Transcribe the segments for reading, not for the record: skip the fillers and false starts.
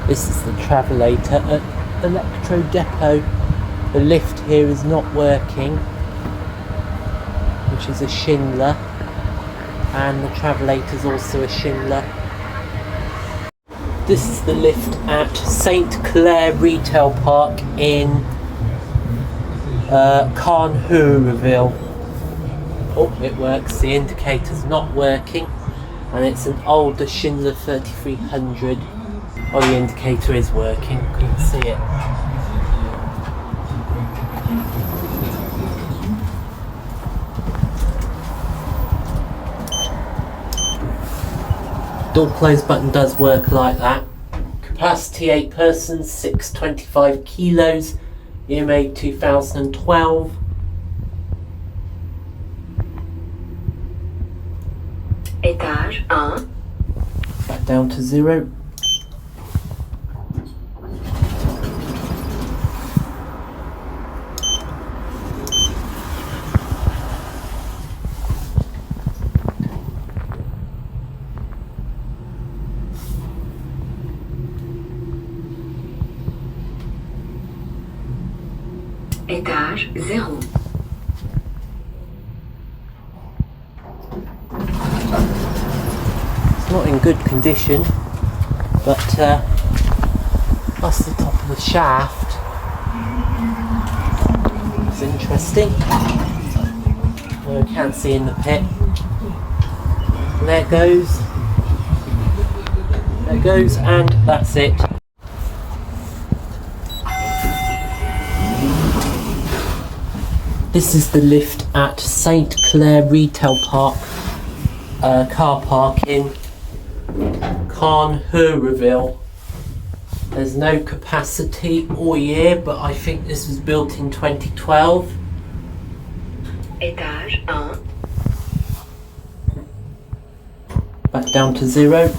This is the travelator at Electro Depot. The lift here is not working, which is a Schindler, and the travelator is also a Schindler. This is the lift at St. Clair Retail Park in Caen. Oh, it works. The indicator's not working, and it's an older Schindler 3300. Oh, the indicator is working. Couldn't see it. Door close button does work like that. Capacity 8 persons, 625 kilos. Year made 2012. Étage 1. Back down to 0. Étage 0. It's not in good condition, but that's the top of the shaft. It's interesting. Well, I can't see in the pit. And there it goes. There it goes, and that's it. This is the lift at St. Clair Retail Park, car park in Caen. There's no capacity or year, but I think this was built in 2012. Étage 1. Back down to 0.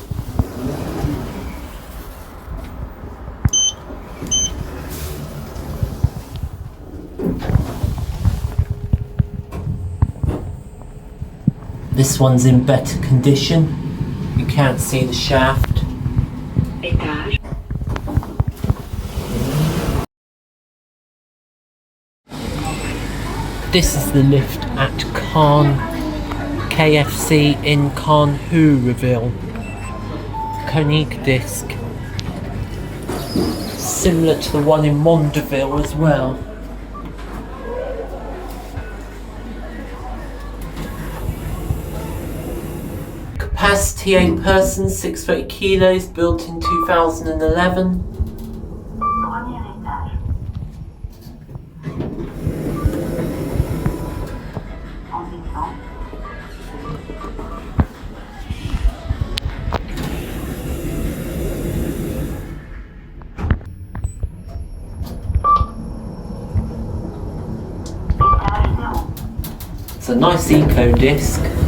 This one's in better condition. You can't see the shaft. Étage. This is the lift at Caen KFC in Caen. Ecodisc. Similar to the one in Mondeville as well. Capacity 8 persons, 630 kilos, built in 2011. It's a nice Ecodisc.